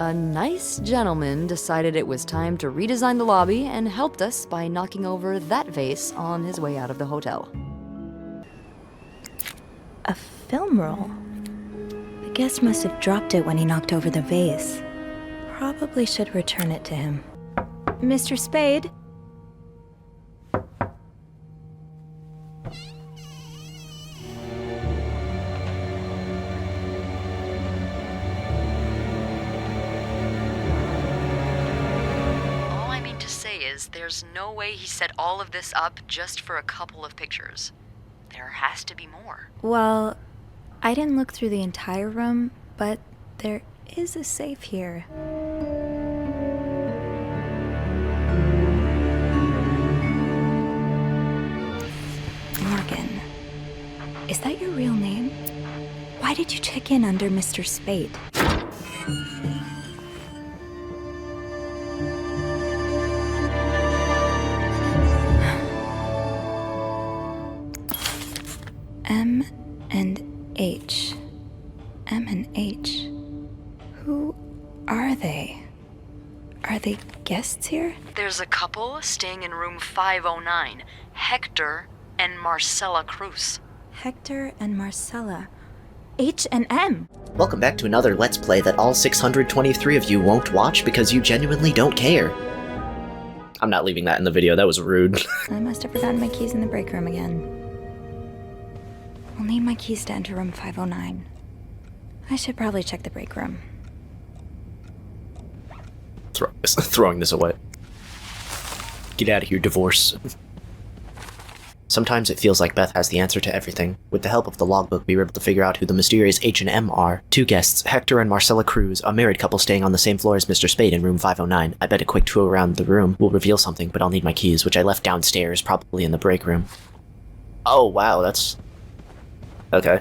A nice gentleman decided it was time to redesign the lobby and helped us by knocking over that vase on his way out of the hotel. A film roll? The guest must have dropped it when he knocked over the vase. Probably should return it to him. Mr. Spade? All I mean to say is there's no way he set all of this up just for a couple of pictures. There has to be more. Well, I didn't look through the entire room, but there is a safe here. Morgan, is that your real name? Why did you check in under Mr. Spade? M and H. M and H. Who are they? Are they guests here? There's a couple staying in room 509, Hector and Marcella Cruz. Hector and Marcella. H and M. Welcome back to another Let's Play that all 623 of you won't watch because you genuinely don't care. I'm not leaving that in the video, that was rude. I must have forgotten my keys in the break room again. I'll need my keys to enter room 509. I should probably check the break room. Throwing this away. Get out of here, divorce. Sometimes it feels like Beth has the answer to everything. With the help of the logbook, we were able to figure out who the mysterious H and M are. Two guests, Hector and Marcella Cruz, a married couple staying on the same floor as Mr. Spade in room 509. I bet a quick tour around the room will reveal something, but I'll need my keys, which I left downstairs, probably in the break room. Oh, wow, that's... okay.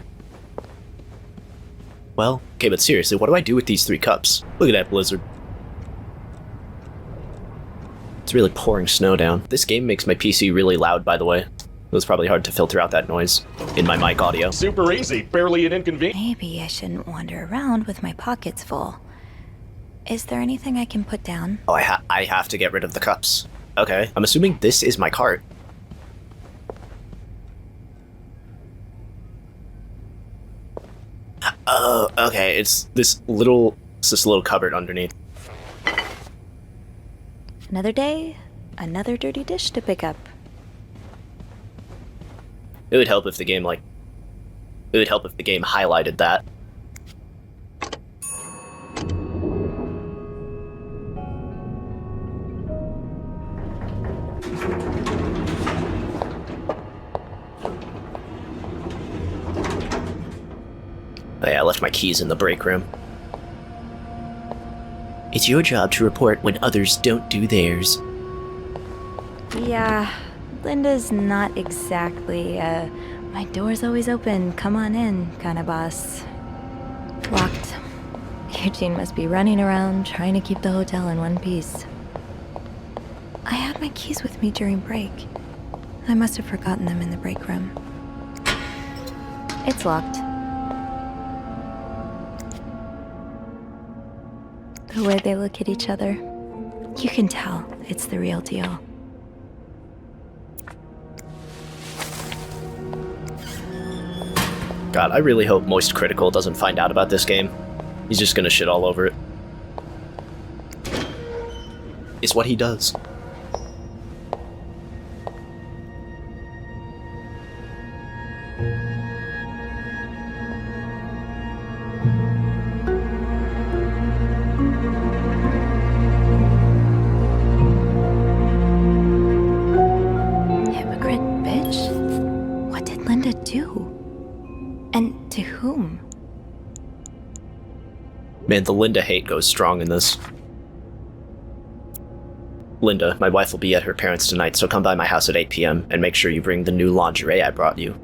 Well, okay, but seriously, what do I do with these 3 cups? Look at that blizzard. It's really pouring snow down. This game makes my PC really loud, by the way. It was probably hard to filter out that noise in my mic audio. Super easy, barely an inconvenience. Maybe I shouldn't wander around with my pockets full. Is there anything I can put down? Oh, I have to get rid of the cups. Okay, I'm assuming this is my cart. Oh, okay, it's this little cupboard underneath. Another day, another dirty dish to pick up. It would help if the game, highlighted that. Oh yeah, I left my keys in the break room. It's your job to report when others don't do theirs. Yeah, Linda's not exactly, my door's always open, come on in kind of boss. Locked. Eugene must be running around trying to keep the hotel in one piece. I had my keys with me during break. I must have forgotten them in the break room. It's locked. The way they look at each other, you can tell it's the real deal. God, I really hope Moist Critical doesn't find out about this game. He's just gonna shit all over it. It's what he does. Hypocrite bitch. What did Linda do? And to whom? Man, the Linda hate goes strong in this. Linda, my wife will be at her parents' tonight, so come by my house at 8 p.m. and make sure you bring the new lingerie I brought you.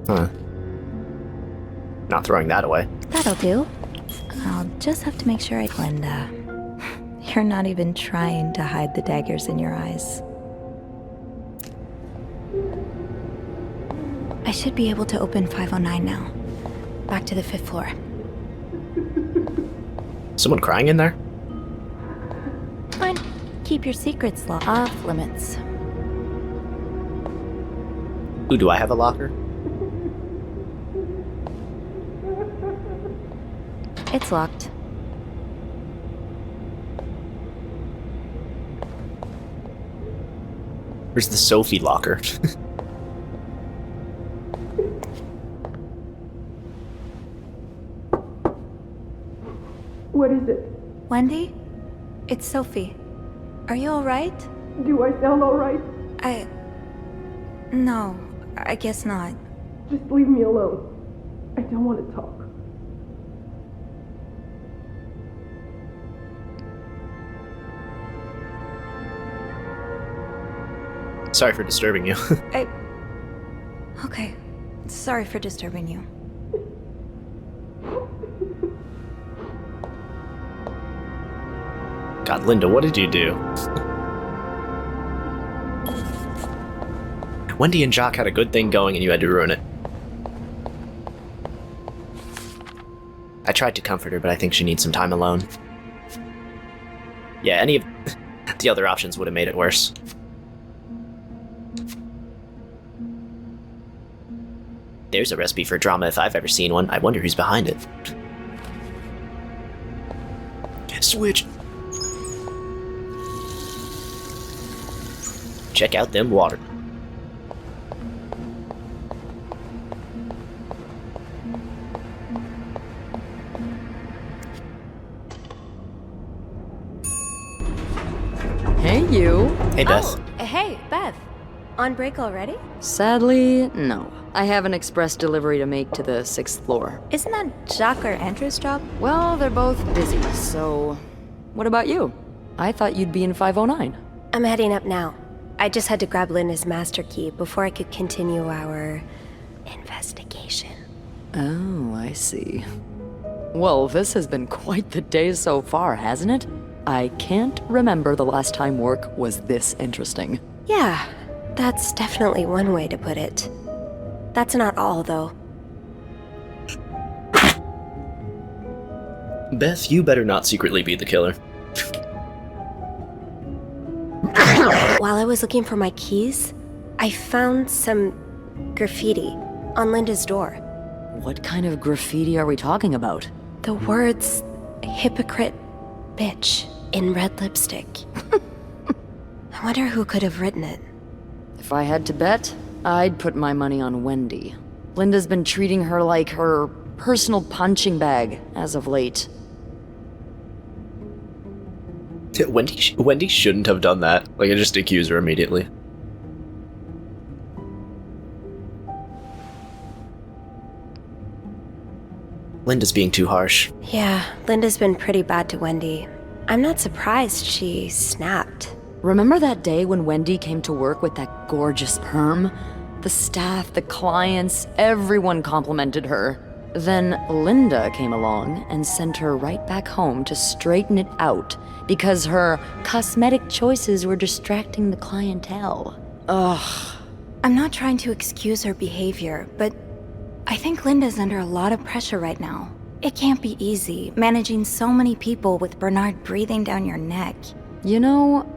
Huh. Not throwing that away. That'll do. I'll just have to make sure Linda, you're not even trying to hide the daggers in your eyes. I should be able to open 509 now. Back to the 5th floor. Someone crying in there? Fine. Keep your secrets off limits. Ooh, do I have a locker? It's locked. Where's the Sophie locker? What is it? Wendy? It's Sophie. Are you alright? Do I sound alright? No, I guess not. Just leave me alone. I don't want to talk. Sorry for disturbing you. Okay. Sorry for disturbing you. God, Linda, what did you do? Wendy and Jock had a good thing going and you had to ruin it. I tried to comfort her, but I think she needs some time alone. Yeah, any of the other options would have made it worse. There's a recipe for drama if I've ever seen one. I wonder who's behind it. Switch! Check out them water. Hey, you. Hey, Beth. Oh, hey, Beth. On break already? Sadly, no. I have an express delivery to make to the 6th floor. Isn't that Jacques or Andrew's job? Well, they're both busy, so... What about you? I thought you'd be in 509. I'm heading up now. I just had to grab Linda's master key before I could continue our investigation. Oh, I see. Well, this has been quite the day so far, hasn't it? I can't remember the last time work was this interesting. Yeah, that's definitely one way to put it. That's not all, though. Beth, you better not secretly be the killer. While I was looking for my keys, I found some graffiti on Linda's door. What kind of graffiti are we talking about? The words, hypocrite bitch, in red lipstick. I wonder who could have written it. If I had to bet, I'd put my money on Wendy. Linda's been treating her like her personal punching bag as of late. Wendy shouldn't have done that. Like, I just accuse her immediately. Linda's being too harsh. Yeah, Linda's been pretty bad to Wendy. I'm not surprised she snapped. Remember that day when Wendy came to work with that gorgeous perm? The staff, the clients, everyone complimented her. Then Linda came along and sent her right back home to straighten it out because her cosmetic choices were distracting the clientele. Ugh. I'm not trying to excuse her behavior, but I think Linda's under a lot of pressure right now. It can't be easy, managing so many people with Bernard breathing down your neck. You know,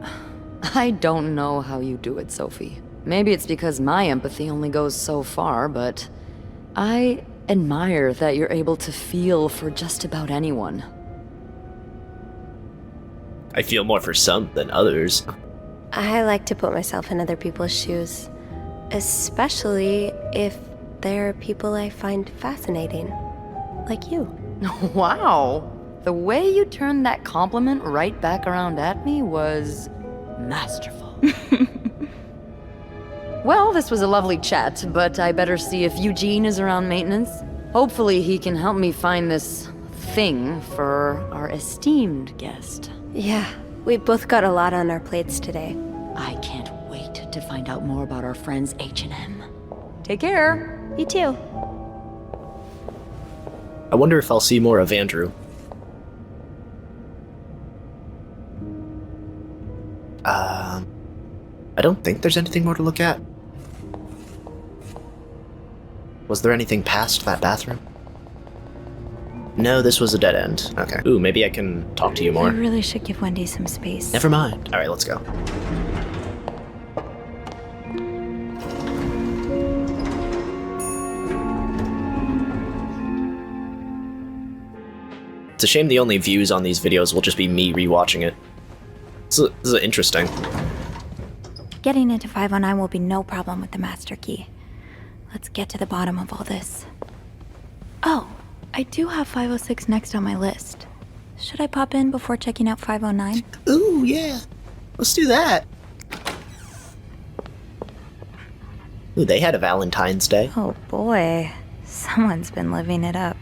I don't know how you do it, Sophie. Maybe it's because my empathy only goes so far, but I admire that you're able to feel for just about anyone. I feel more for some than others. I like to put myself in other people's shoes, especially if they're people I find fascinating, like you. Wow! The way you turned that compliment right back around at me was masterful. Well, this was a lovely chat, but I better see if Eugene is around maintenance. Hopefully he can help me find this thing for our esteemed guest. Yeah, we both got a lot on our plates today. I can't wait to find out more about our friends H&M. Take care! You too. I wonder if I'll see more of Andrew. I don't think there's anything more to look at. Was there anything past that bathroom? No, this was a dead end. Okay. Ooh, maybe I can talk to you I more. really should give Wendy some space. Never mind. Alright, let's go. It's a shame the only views on these videos will just be me rewatching it. This is interesting. Getting into 509 will be no problem with the master key. Let's get to the bottom of all this. Oh, I do have 506 next on my list. Should I pop in before checking out 509? Ooh, yeah. Let's do that. Ooh, they had a Valentine's Day. Oh boy, someone's been living it up.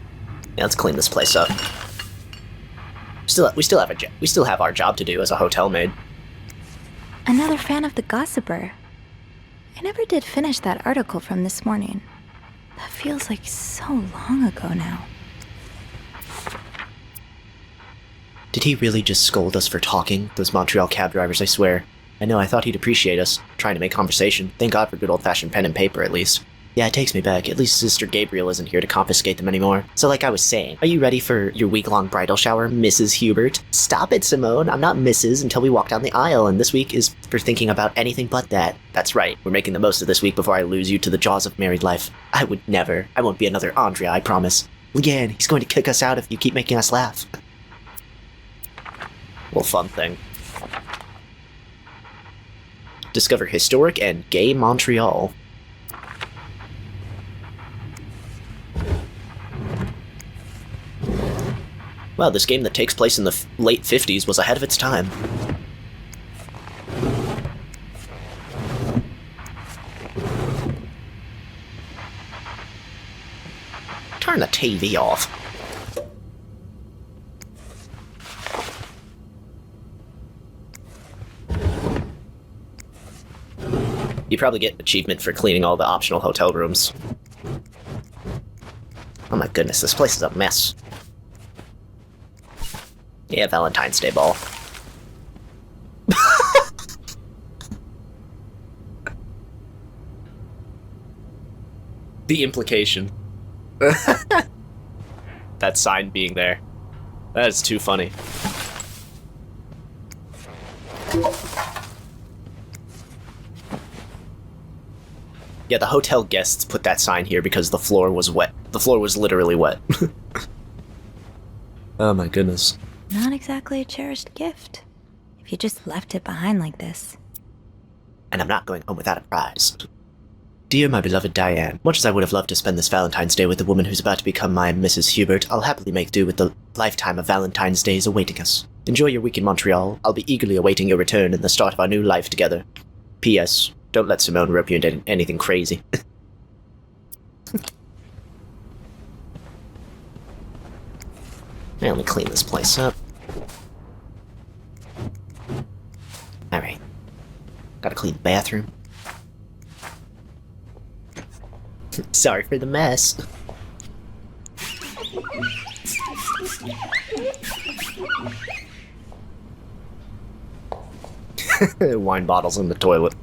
Yeah, let's clean this place up. We still have our job to do as a hotel maid. Another fan of The Gossiper. I never did finish that article from this morning. That feels like so long ago now. Did he really just scold us for talking? Those Montreal cab drivers, I swear. I know, I thought he'd appreciate us, trying to make conversation. Thank God for good old-fashioned pen and paper, at least. Yeah, it takes me back. At least Sister Gabriel isn't here to confiscate them anymore. So like I was saying, are you ready for your week-long bridal shower, Mrs. Hubert? Stop it, Simone. I'm not Mrs. until we walk down the aisle, and this week is for thinking about anything but that. That's right. We're making the most of this week before I lose you to the jaws of married life. I would never. I won't be another Andrea, I promise. Leanne, he's going to kick us out if you keep making us laugh. Well, fun thing. Discover historic and gay Montreal. Wow, this game that takes place in the late 50s was ahead of its time. Turn the TV off. You probably get an achievement for cleaning all the optional hotel rooms. Oh my goodness, this place is a mess. Yeah, Valentine's Day ball. The implication. That sign being there. That is too funny. Yeah, the hotel guests put that sign here because the floor was wet. The floor was literally wet. Oh my goodness. Not exactly a cherished gift. If you just left it behind like this. And I'm not going home without a prize. Dear my beloved Diane, much as I would have loved to spend this Valentine's Day with the woman who's about to become my Mrs. Hubert, I'll happily make do with the lifetime of Valentine's Days awaiting us. Enjoy your week in Montreal. I'll be eagerly awaiting your return and the start of our new life together. P.S. Don't let Simone rope you into anything crazy. Let me clean this place up. Alright. Gotta clean the bathroom. Sorry for the mess. Wine bottles in the toilet.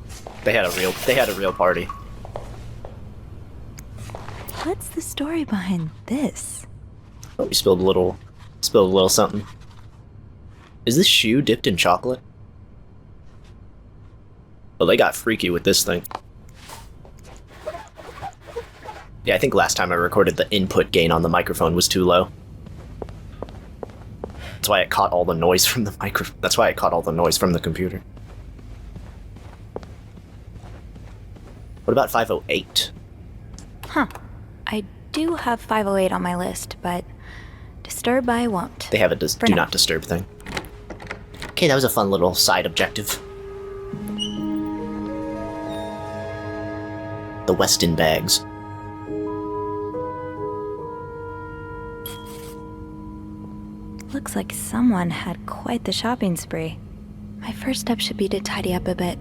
They had a real party. What's the story behind this? Oh, we spilled a little something. Is this shoe dipped in chocolate? Oh, they got freaky with this thing. Yeah, I think last time I recorded the input gain on the microphone was too low. That's why it caught all the noise from the microphone. That's why it caught all the noise from the computer. What about 508? Huh. I do have 508 on my list, but disturb I won't. They have a do not disturb thing. Okay, that was a fun little side objective. The Weston bags. Looks like someone had quite the shopping spree. My first step should be to tidy up a bit.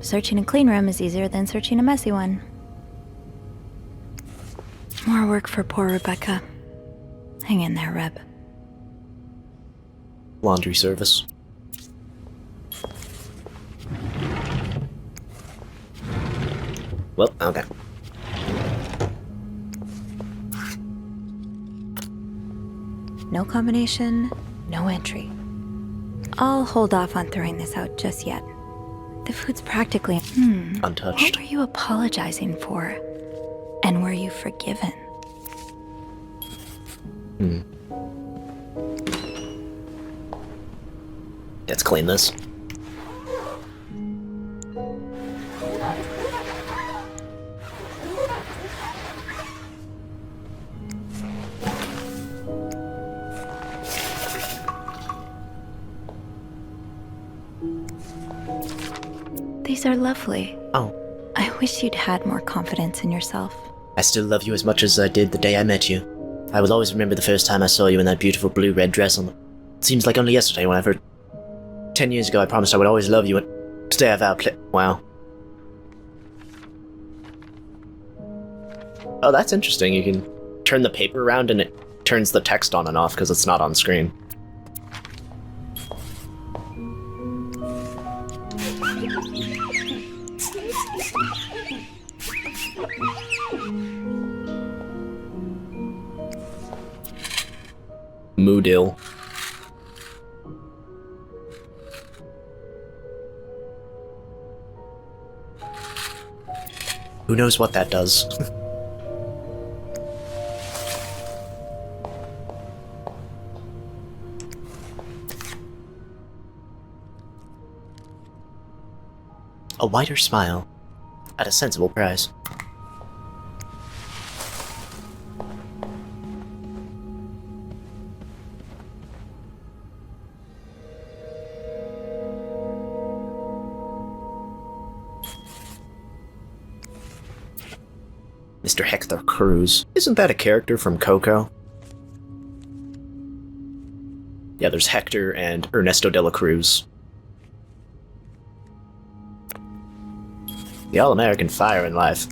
Searching a clean room is easier than searching a messy one. More work for poor Rebecca. Hang in there, Reb. Laundry service. Well, okay. No combination, no entry. I'll hold off on throwing this out just yet. The food's practically... What Untouched. were you apologizing for? And were you forgiven? Let's clean this. These are lovely. Oh, I wish you'd had more confidence in yourself. I still love you as much as I did the day I met you. I will always remember the first time I saw you in that beautiful blue-red dress on the... It seems like only yesterday when I heard... 10 years ago I promised I would always love you, and today I vow wow. Oh, that's interesting. You can turn the paper around and it turns the text on and off because it's not on screen. Moodil. Who knows what that does? A wider smile at a sensible price. Mr. Hector Cruz. Isn't that a character from Coco? Yeah, there's Hector and Ernesto de la Cruz. The all-American fire in life.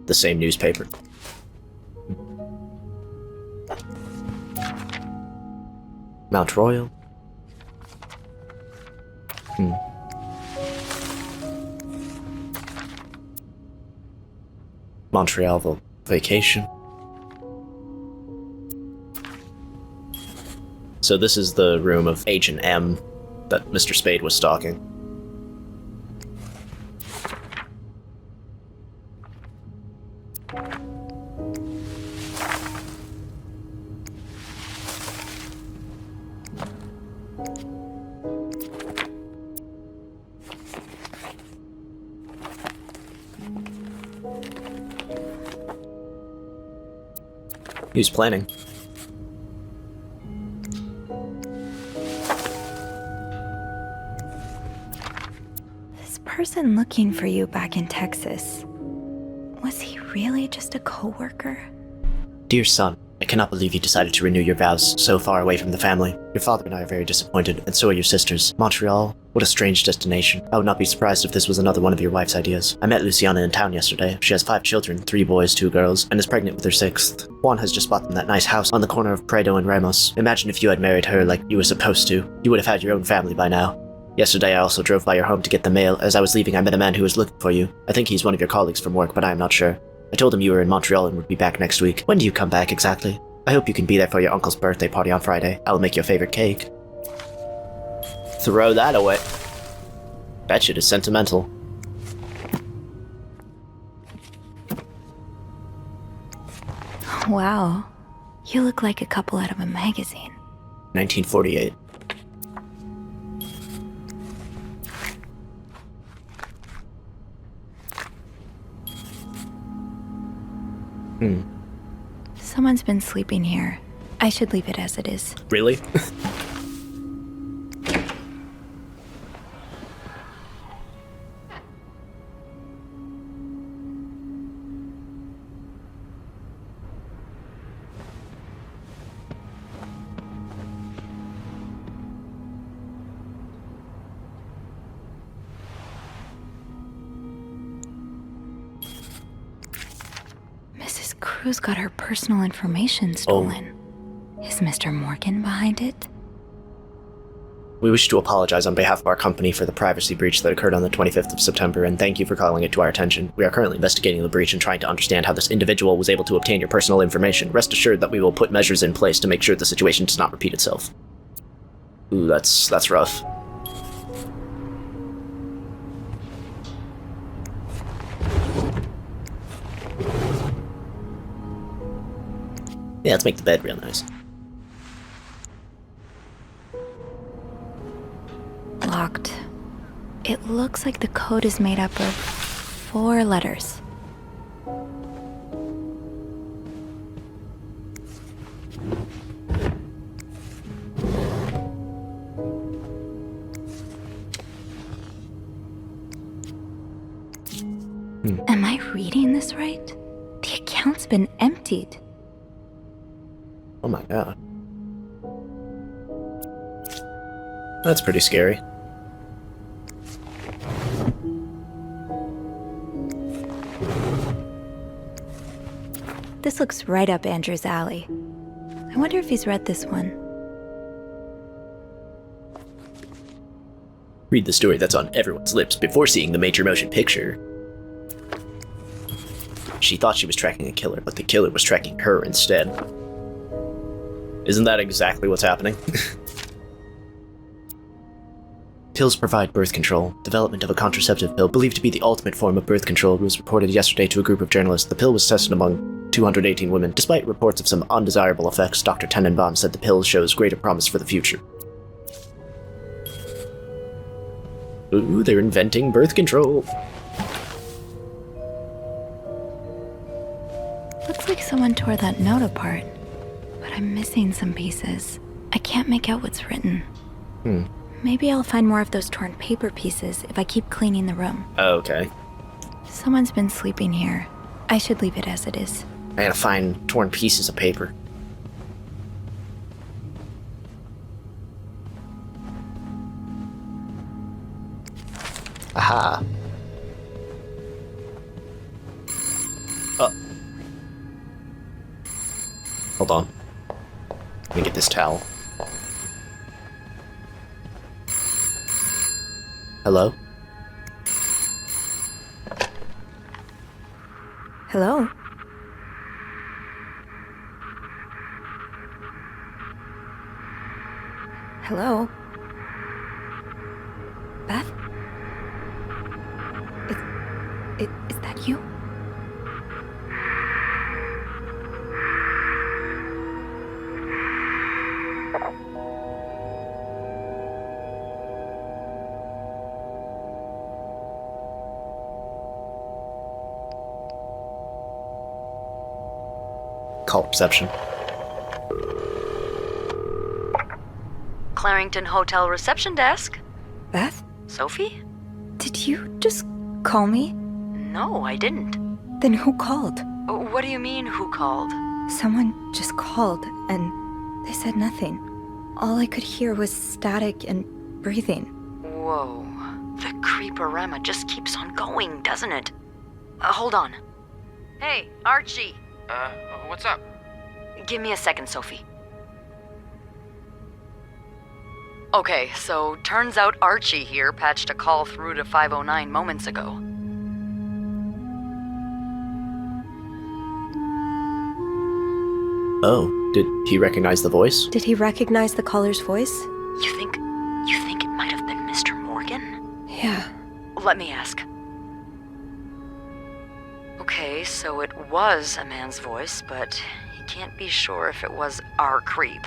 The same newspaper. Mount Royal. Montreal vacation. So this is the room of H&M that Mr. Spade was stalking. Who's planning? This person looking for you back in Texas, was he really just a coworker? Dear son, I cannot believe you decided to renew your vows so far away from the family. Your father and I are very disappointed, and so are your sisters. Montreal? What a strange destination. I would not be surprised if this was another one of your wife's ideas. I met Luciana in town yesterday. She has 5 children, 3 boys, 2 girls, and is pregnant with her 6th. Juan has just bought them that nice house on the corner of Prado and Ramos. Imagine if you had married her like you were supposed to. You would have had your own family by now. Yesterday I also drove by your home to get the mail. As I was leaving, I met a man who was looking for you. I think he's one of your colleagues from work, but I am not sure. I told him you were in Montreal and would be back next week. When do you come back exactly? I hope you can be there for your uncle's birthday party on Friday. I will make your favorite cake. Throw that away. That shit is sentimental. Wow. You look like a couple out of a magazine. 1948. Someone's been sleeping here. I should leave it as it is. Really? Mrs. Cruz got her personal information stolen. Is Mr. Morgan behind it? We wish to apologize on behalf of our company for the privacy breach that occurred on the 25th of September, and thank you for calling it to our attention. We are currently investigating the breach and trying to understand how this individual was able to obtain your personal information. Rest assured that we will put measures in place to make sure the situation does not repeat itself. Ooh, that's rough. Yeah, let's make the bed real nice. Locked. It looks like the code is made up of 4 letters. Am I reading this right? The account's been emptied. Oh my god. That's pretty scary. This looks right up Andrew's alley. I wonder if he's read this one. Read the story that's on everyone's lips before seeing the major motion picture. She thought she was tracking a killer, but the killer was tracking her instead. Isn't that exactly what's happening? Pills provide birth control. Development of a contraceptive pill, believed to be the ultimate form of birth control, was reported yesterday to a group of journalists. The pill was tested among 218 women. Despite reports of some undesirable effects, Dr. Tenenbaum said the pill shows greater promise for the future. Ooh, they're inventing birth control. Looks like someone tore that note apart, but I'm missing some pieces. I can't make out what's written. Maybe I'll find more of those torn paper pieces if I keep cleaning the room. Okay. Someone's been sleeping here. I should leave it as it is. I gotta find torn pieces of paper. Aha. Hold on. Let me get this towel. Hello? Hello? Hello? Beth? Is that you? Call reception. Clarington Hotel reception desk. Beth? Sophie? Did you just call me? No, I didn't. Then who called? What do you mean, who called? Someone just called, and they said nothing. All I could hear was static and breathing. Whoa. The creeporama just keeps on going, doesn't it? Hold on. Hey, Archie. What's up? Give me a second, Sophie. Okay, so turns out Archie here patched a call through to 509 moments ago. Oh, did he recognize the voice? Did he recognize the caller's voice? You think it might have been Mr. Morgan? Yeah. Let me ask. Okay, so it was a man's voice, but he can't be sure if it was our creep.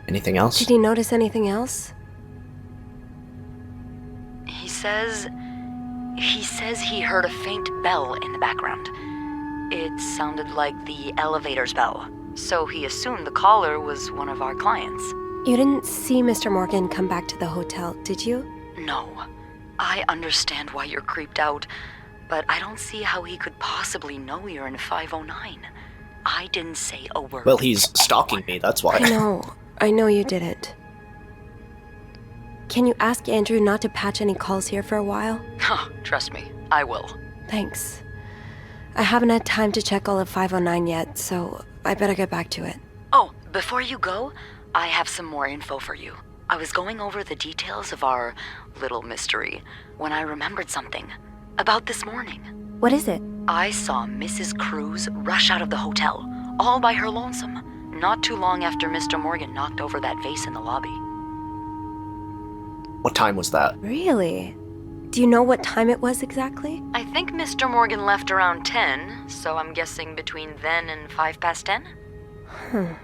Anything else? Did he notice anything else? He says he heard a faint bell in the background. It sounded like the elevator's bell, so he assumed the caller was one of our clients. You didn't see Mr. Morgan come back to the hotel, did you? No. I understand why you're creeped out, but I don't see how he could possibly know you're in 509. I didn't say a word. Well, he's stalking me, that's why. I know you didn't. Can you ask Andrew not to patch any calls here for a while? Trust me, I will. Thanks. I haven't had time to check all of 509 yet, so I better get back to it. Oh, before you go, I have some more info for you. I was going over the details of our little mystery when I remembered something about this morning. What is it? I saw Mrs. Cruz rush out of the hotel, all by her lonesome, not too long after Mr. Morgan knocked over that vase in the lobby. What time was that? Really? Do you know what time it was exactly? I think Mr. Morgan left around 10, so I'm guessing between then and 10:05?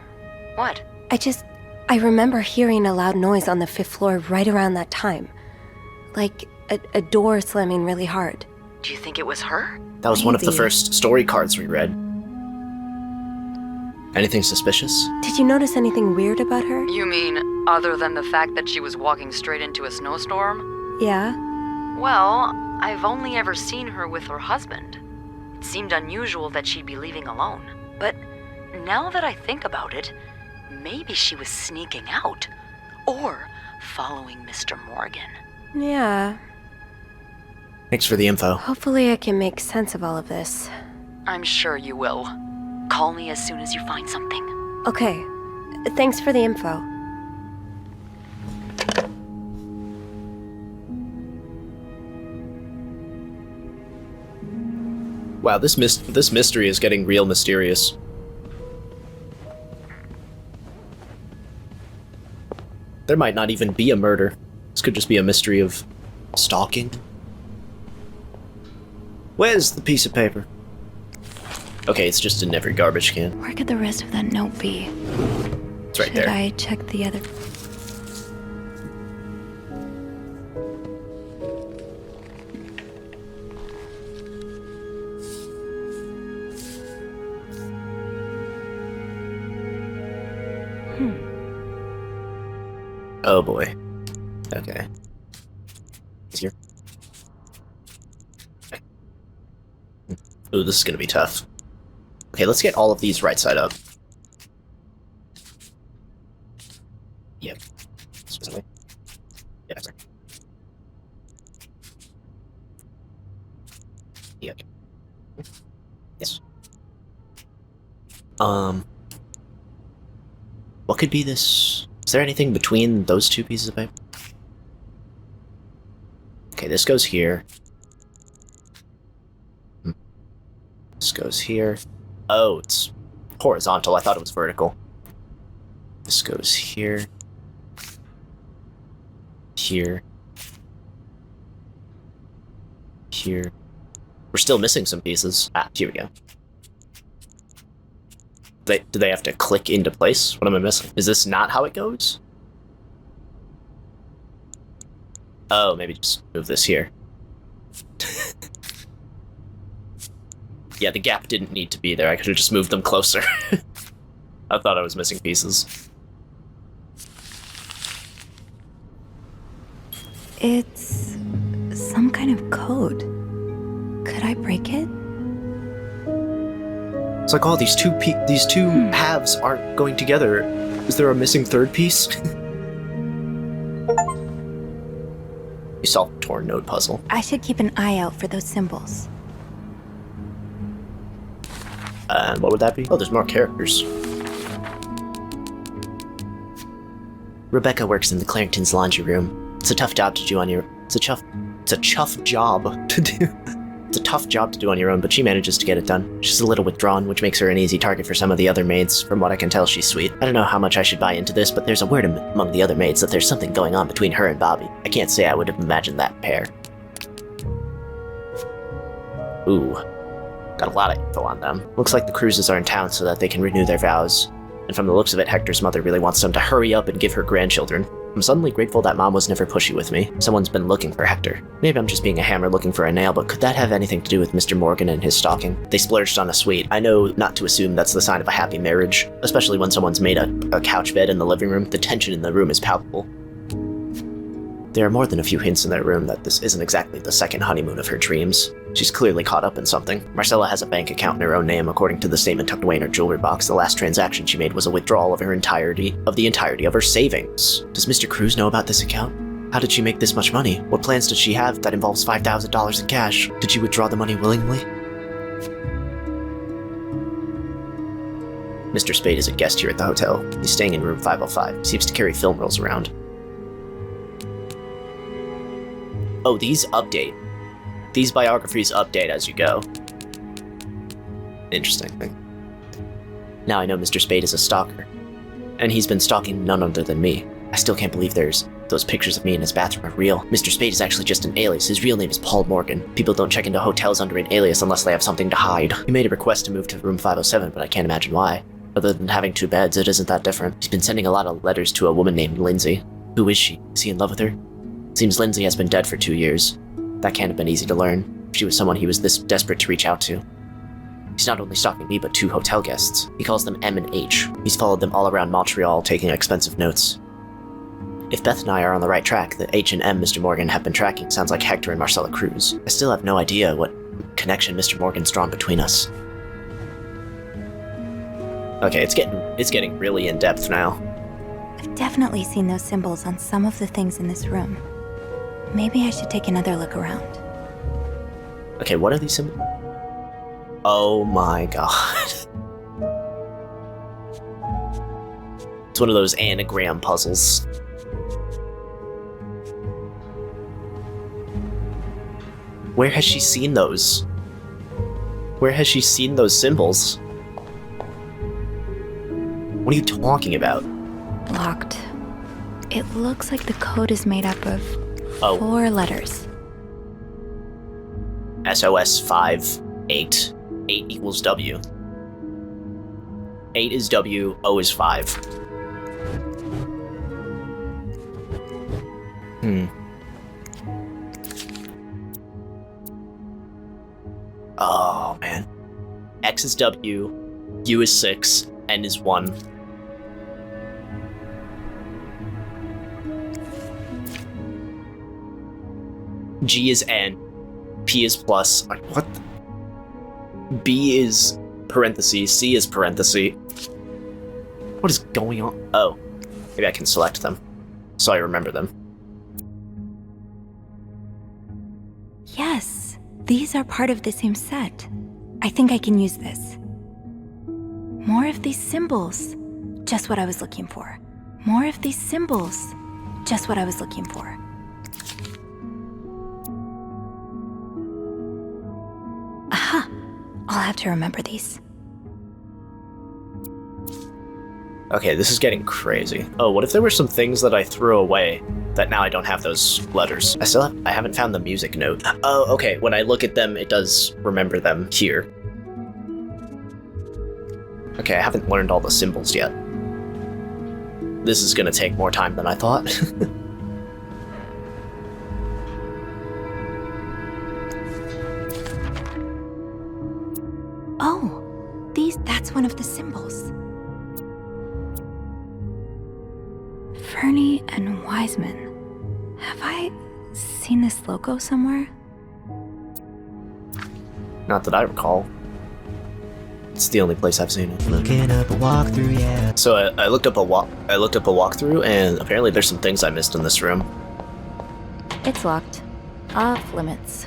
What? I remember hearing a loud noise on the 5th floor right around that time. Like a door slamming really hard. Do you think it was her? That was one of the Maybe. first story cards we read. Anything suspicious? Did you notice anything weird about her? You mean, other than the fact that she was walking straight into a snowstorm? Yeah? Well, I've only ever seen her with her husband. It seemed unusual that she'd be leaving alone. But now that I think about it, maybe she was sneaking out. Or following Mr. Morgan. Yeah. Thanks for the info. Hopefully I can make sense of all of this. I'm sure you will. Call me as soon as you find something. Okay. Thanks for the info. Wow, this mystery is getting real mysterious. There might not even be a murder. This could just be a mystery of stalking. Where's the piece of paper? Okay, it's just in every garbage can. Where could the rest of that note be? It's right Should there. I check the other? Oh boy. Okay. It's here. Okay. Ooh, this is gonna be tough. Okay, let's get all of these right side up. Yep. This way. Yeah, sorry. Yeah. Okay. Yes. What could be this? Is there anything between those two pieces of paper? Okay, this goes here. This goes here. Oh, it's horizontal. I thought it was vertical. This goes here. Here. Here. We're still missing some pieces. Ah, here we go. Do they have to click into place? What am I missing? Is this not how it goes? Oh, maybe just move this here. Yeah, the gap didn't need to be there. I could have just moved them closer. I thought I was missing pieces. It's some kind of code. Could I break it? It's like, oh, these two halves aren't going together. Is there a missing third piece? You solved the torn node puzzle. I should keep an eye out for those symbols. And what would that be? Oh, there's more characters. Rebecca works in the Clarington's laundry room. It's a tough job to do on your... It's a tough job to do. It's a tough job to do on your own, but she manages to get it done. She's a little withdrawn, which makes her an easy target for some of the other maids. From what I can tell, she's sweet. I don't know how much I should buy into this, but there's a word among the other maids that there's something going on between her and Bobby. I can't say I would have imagined that pair. Ooh. Got a lot of info on them. Looks like the Cruzes are in town so that they can renew their vows. And from the looks of it, Hector's mother really wants them to hurry up and give her grandchildren. I'm suddenly grateful that Mom was never pushy with me. Someone's been looking for Hector. Maybe I'm just being a hammer looking for a nail, but could that have anything to do with Mr. Morgan and his stalking? They splurged on a suite. I know not to assume that's the sign of a happy marriage, especially when someone's made a couch bed in the living room. The tension in the room is palpable. There are more than a few hints in their room that this isn't exactly the second honeymoon of her dreams. She's clearly caught up in something. Marcella has a bank account in her own name. According to the statement tucked away in her jewelry box, the last transaction she made was a withdrawal of the entirety of her savings. Does Mr. Cruz know about this account? How did she make this much money? What plans does she have that involves $5,000 in cash? Did she withdraw the money willingly? Mr. Spade is a guest here at the hotel. He's staying in room 505. Seems to carry film rolls around. Oh, these update. These biographies update as you go. Interesting. Now I know Mr. Spade is a stalker. And he's been stalking none other than me. I still can't believe those pictures of me in his bathroom are real. Mr. Spade is actually just an alias. His real name is Paul Morgan. People don't check into hotels under an alias unless they have something to hide. He made a request to move to room 507, but I can't imagine why. Other than having 2 beds, it isn't that different. He's been sending a lot of letters to a woman named Lindsay. Who is she? Is he in love with her? Seems Lindsay has been dead for 2 years. That can't have been easy to learn. She was someone he was this desperate to reach out to. He's not only stalking me, but 2 hotel guests. He calls them M and H. He's followed them all around Montreal, taking expensive notes. If Beth and I are on the right track, the H and M Mr. Morgan have been tracking sounds like Hector and Marcella Cruz. I still have no idea what connection Mr. Morgan's drawn between us. Okay, it's getting really in-depth now. I've definitely seen those symbols on some of the things in this room. Maybe I should take another look around. Okay, what are these symbols? Oh my god. It's one of those anagram puzzles. Where has she seen those? Where has she seen those symbols? What are you talking about? Locked. It looks like the code is made up of 4 letters. SOS 5, 8. 8 equals W. 8 is W, O is 5. Oh, man. X is W, U is 6, N is 1. G is N, P is plus. What? B is parentheses, C is parentheses. What is going on? Oh, maybe I can select them, so I remember them. Yes, these are part of the same set. I think I can use this. More of these symbols. Just what I was looking for. More of these symbols. Just what I was looking for. Aha! I'll have to remember these. Okay, this is getting crazy. Oh, what if there were some things that I threw away that now I don't have those letters? I haven't found the music note. Oh, okay, when I look at them, it does remember them here. Okay, I haven't learned all the symbols yet. This is gonna take more time than I thought. Oh, that's one of the symbols. Fernie and Wiseman. Have I seen this logo somewhere? Not that I recall. It's the only place I've seen it. Looking up a walkthrough, yeah. So I looked up a walkthrough, and apparently there's some things I missed in this room. It's locked. Off limits.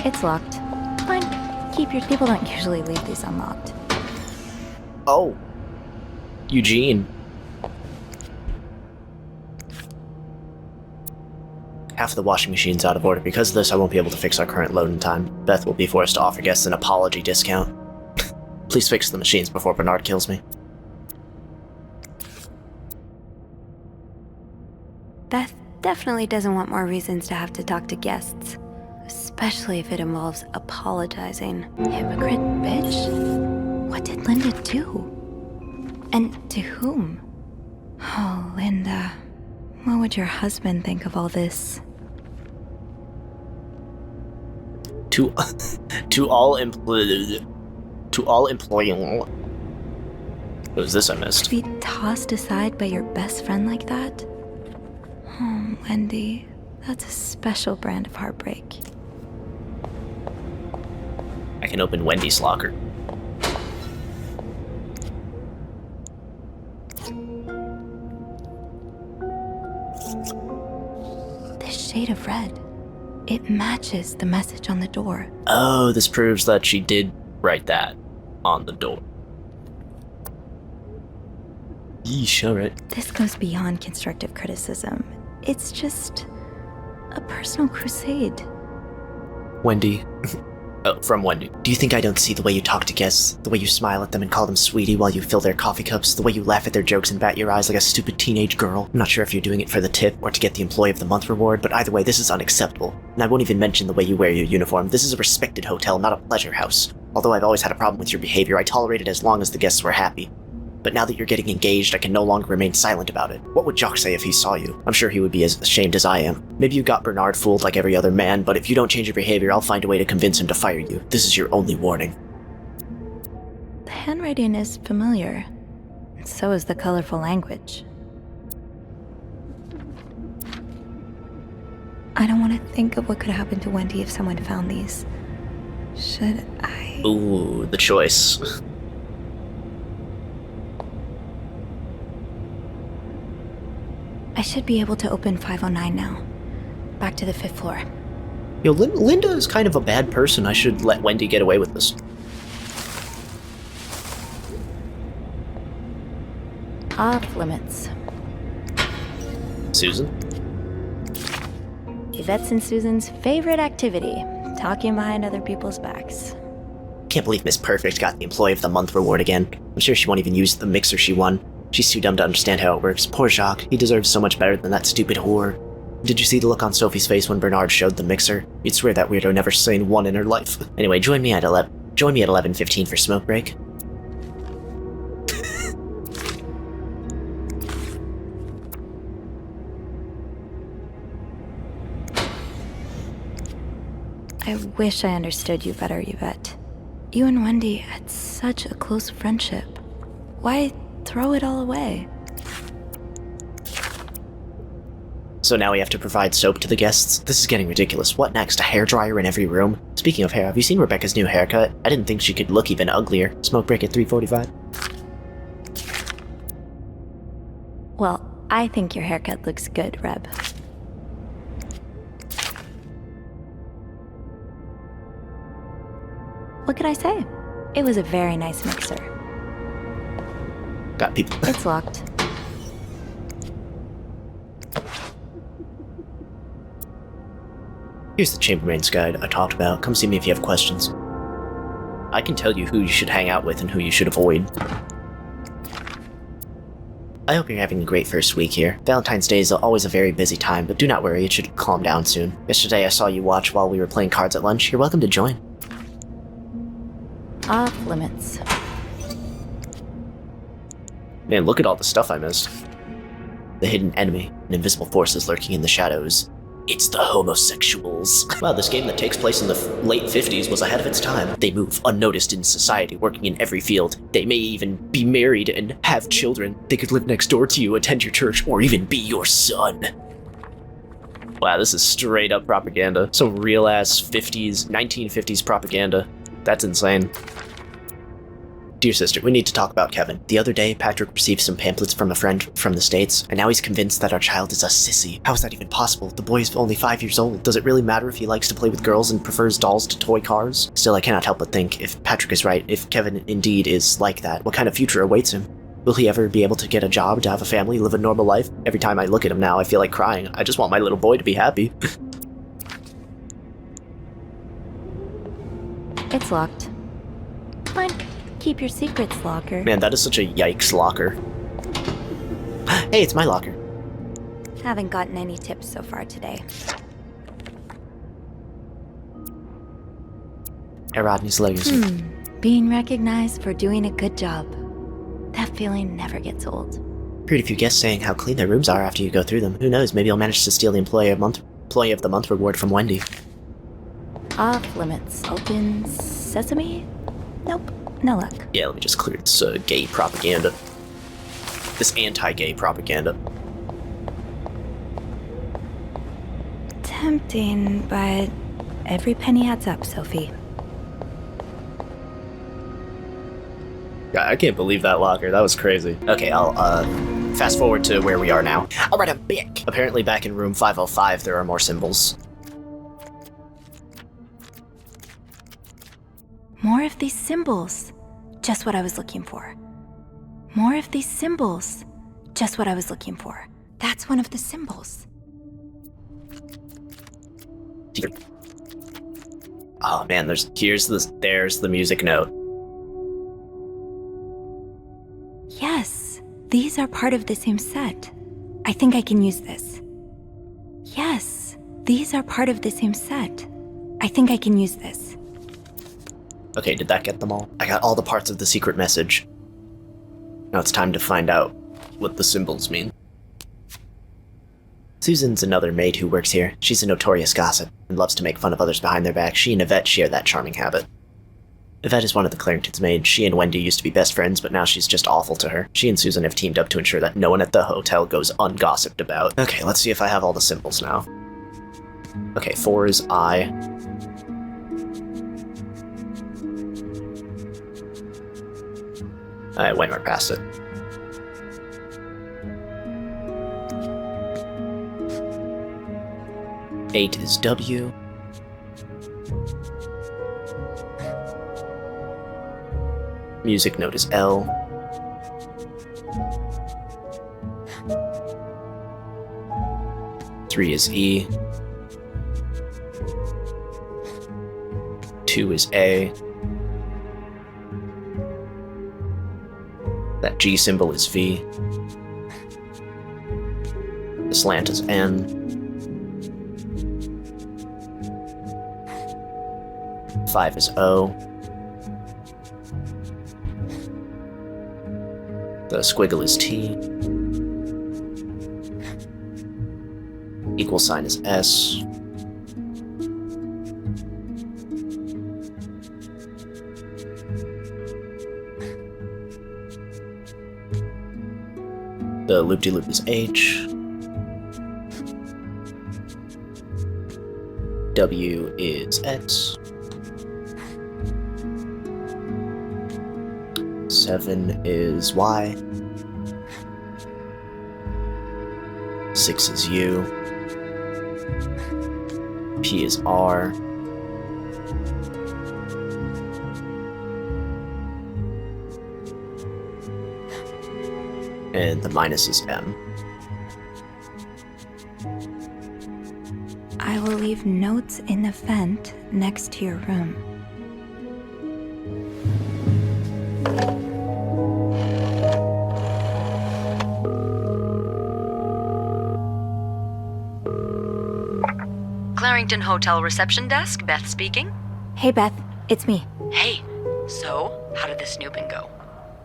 It's locked. Fine. Keep your people don't usually leave these unlocked. Oh. Eugene. Half of the washing machine's out of order. Because of this, I won't be able to fix our current loading time. Beth will be forced to offer guests an apology discount. Please fix the machines before Bernard kills me. Beth definitely doesn't want more reasons to have to talk to guests. Especially if it involves apologizing. Hypocrite bitch? What did Linda do? And to whom? Oh, Linda. What would your husband think of all this? To all employees. What was this I missed? To be tossed aside by your best friend like that? Oh, Wendy, that's a special brand of heartbreak. I can open Wendy's locker. This shade of red. It matches the message on the door. Oh, this proves that she did write that on the door. Yeesh, alright. This goes beyond constructive criticism. It's just a personal crusade. Wendy. Oh, from Wendy. Do you think I don't see the way you talk to guests? The way you smile at them and call them sweetie while you fill their coffee cups? The way you laugh at their jokes and bat your eyes like a stupid teenage girl? I'm not sure if you're doing it for the tip or to get the Employee of the Month reward, but either way, this is unacceptable. And I won't even mention the way you wear your uniform. This is a respected hotel, not a pleasure house. Although I've always had a problem with your behavior, I tolerated it as long as the guests were happy. But now that you're getting engaged, I can no longer remain silent about it. What would Jock say if he saw you? I'm sure he would be as ashamed as I am. Maybe you got Bernard fooled like every other man, but if you don't change your behavior, I'll find a way to convince him to fire you. This is your only warning. The handwriting is familiar. So is the colorful language. I don't want to think of what could happen to Wendy if someone found these. Should I? Ooh, the choice. I should be able to open 509 now. Back to the 5th floor. Yo, Linda is kind of a bad person. I should let Wendy get away with this. Off limits. Susan? Yvette's and Susan's favorite activity. Talking behind other people's backs. Can't believe Miss Perfect got the Employee of the Month reward again. I'm sure she won't even use the mixer she won. She's too dumb to understand how it works. Poor Jacques. He deserves so much better than that stupid whore. Did you see the look on Sophie's face when Bernard showed the mixer? You'd swear that weirdo never seen one in her life. Anyway, join me at 11:15 for smoke break. I wish I understood you better, Yvette. You and Wendy had such a close friendship. Why throw it all away? So now we have to provide soap to the guests? This is getting ridiculous. What next? A hairdryer in every room? Speaking of hair, have you seen Rebecca's new haircut? I didn't think she could look even uglier. Smoke break at 3:45. Well, I think your haircut looks good, Reb. What can I say? It was a very nice mixer. Got people. It's locked. Here's the chambermaid's guide I talked about. Come see me if you have questions. I can tell you who you should hang out with and who you should avoid. I hope you're having a great first week here. Valentine's Day is always a very busy time, but do not worry, it should calm down soon. Yesterday I saw you watch while we were playing cards at lunch. You're welcome to join. Off limits. Man, look at all the stuff I missed. The hidden enemy, an invisible forces lurking in the shadows. It's the homosexuals. Wow, this game that takes place in the late 50s was ahead of its time. They move unnoticed in society, working in every field. They may even be married and have children. They could live next door to you, attend your church, or even be your son. Wow, this is straight up propaganda. Some real ass 1950s propaganda. That's insane. Dear sister, we need to talk about Kevin. The other day, Patrick received some pamphlets from a friend from the States, and now he's convinced that our child is a sissy. How is that even possible? The boy is only 5 years old. Does it really matter if he likes to play with girls and prefers dolls to toy cars? Still, I cannot help but think, if Patrick is right, if Kevin indeed is like that, what kind of future awaits him? Will he ever be able to get a job, to have a family, live a normal life? Every time I look at him now, I feel like crying. I just want my little boy to be happy. It's locked. Fine. Keep your secrets, locker. Man, that is such a yikes locker. Hey, it's my locker. Haven't gotten any tips so far today. Rodney's legacy. Being recognized for doing a good job. That feeling never gets old. Pretty few guests saying how clean their rooms are after you go through them. Who knows, maybe you'll manage to steal the Employee of the Month reward from Wendy. Off limits. Open sesame? Nope. No luck. Yeah, let me just clear this gay propaganda. This anti-gay propaganda. Tempting, but every penny adds up, Sophie. God, I can't believe that locker. That was crazy. Okay, I'll fast forward to where we are now. Alright, I'm back. Apparently back in room 505 there are more symbols. More of these symbols. Just what I was looking for. More of these symbols. Just what I was looking for. That's one of the symbols. Oh man, there's the music note. Yes, these are part of the same set. I think I can use this. Yes, these are part of the same set. I think I can use this. Okay, did that get them all? I got all the parts of the secret message. Now it's time to find out what the symbols mean. Susan's another maid who works here. She's a notorious gossip and loves to make fun of others behind their back. She and Yvette share that charming habit. Yvette is one of the Clarington's maids. She and Wendy used to be best friends, but now she's just awful to her. She and Susan have teamed up to ensure that no one at the hotel goes ungossiped about. Okay, let's see if I have all the symbols now. Okay, 4 is I. I went right past it. Eight is W. Music note is L. Three is E. 2 is A. That G symbol is V. The slant is N. 5 is O. The squiggle is T. Equal sign is S. The loop-de-loop is H. W is X. 7 is Y. 6 is U. P is R. And the minus is M. I will leave notes in the vent next to your room. Clarington Hotel reception desk, Beth speaking. Hey Beth, it's me. Hey, so how did the snooping go?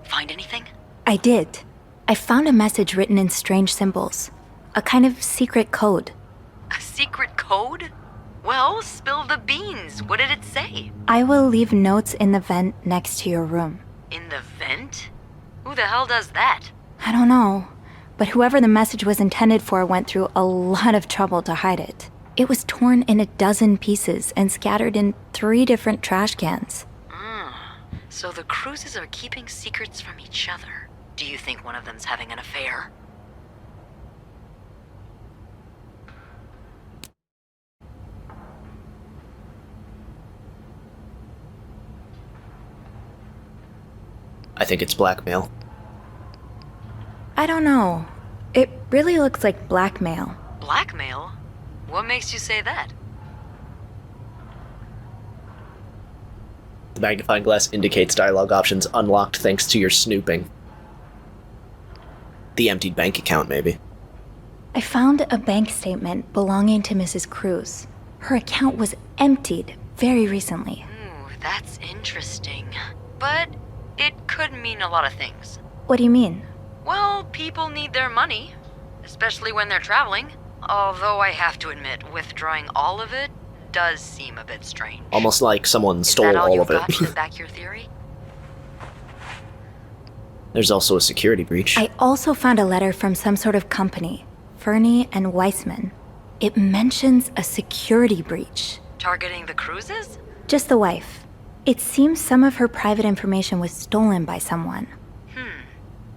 Find anything? I did. I found a message written in strange symbols. A kind of secret code. A secret code? Well, spill the beans. What did it say? I will leave notes in the vent next to your room. In the vent? Who the hell does that? I don't know, but whoever the message was intended for went through a lot of trouble to hide it. It was torn in 12 pieces and scattered in 3 different trash cans. So the Cruzes are keeping secrets from each other. Do you think one of them's having an affair? I think it's blackmail. I don't know. It really looks like blackmail. Blackmail? What makes you say that? The magnifying glass indicates dialogue options unlocked thanks to your snooping. The emptied bank account, maybe. I found a bank statement belonging to Mrs. Cruz. Her account was emptied very recently. Ooh, that's interesting. But it could mean a lot of things. What do you mean? Well, people need their money, especially when they're traveling. Although I have to admit, withdrawing all of it does seem a bit strange. Almost like someone Is stole that all all you've of got it. to back your theory? There's also a security breach. I also found a letter from some sort of company, Fernie and Weissman. It mentions a security breach. Targeting the Cruzes? Just the wife. It seems some of her private information was stolen by someone.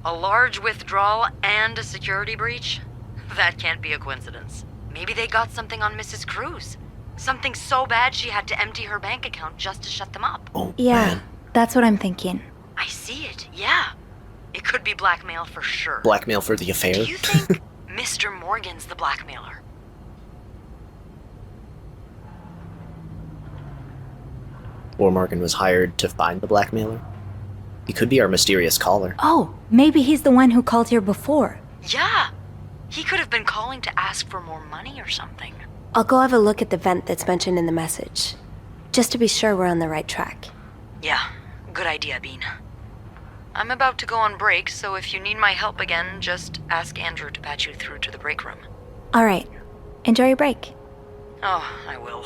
A large withdrawal and a security breach? That can't be a coincidence. Maybe they got something on Mrs. Cruz. Something so bad she had to empty her bank account just to shut them up. Oh, Yeah, man. that's what I'm thinking. I see it, yeah. It could be blackmail for sure. Blackmail for the affair? Do you think Mr. Morgan's the blackmailer? Or Morgan was hired to find the blackmailer? He could be our mysterious caller. Oh, maybe he's the one who called here before. Yeah. He could have been calling to ask for more money or something. I'll go have a look at the vent that's mentioned in the message, just to be sure we're on the right track. Yeah, good idea, Bean. I'm about to go on break, so if you need my help again, just ask Andrew to patch you through to the break room. All right. Enjoy your break. Oh, I will.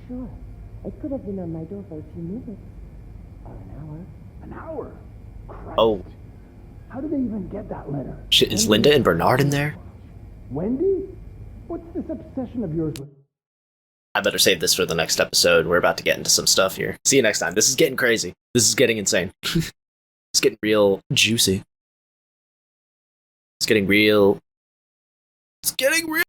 Sure. It could have been on my door for a few minutes. Or an hour. An hour? Christ. Oh, How did they even get that letter? shit, is Linda and Bernard in there? Wendy? What's this obsession of yours with? I better save this for the next episode. We're about to get into some stuff here. See you next time. This is getting crazy. This is getting insane. It's getting real juicy. It's getting real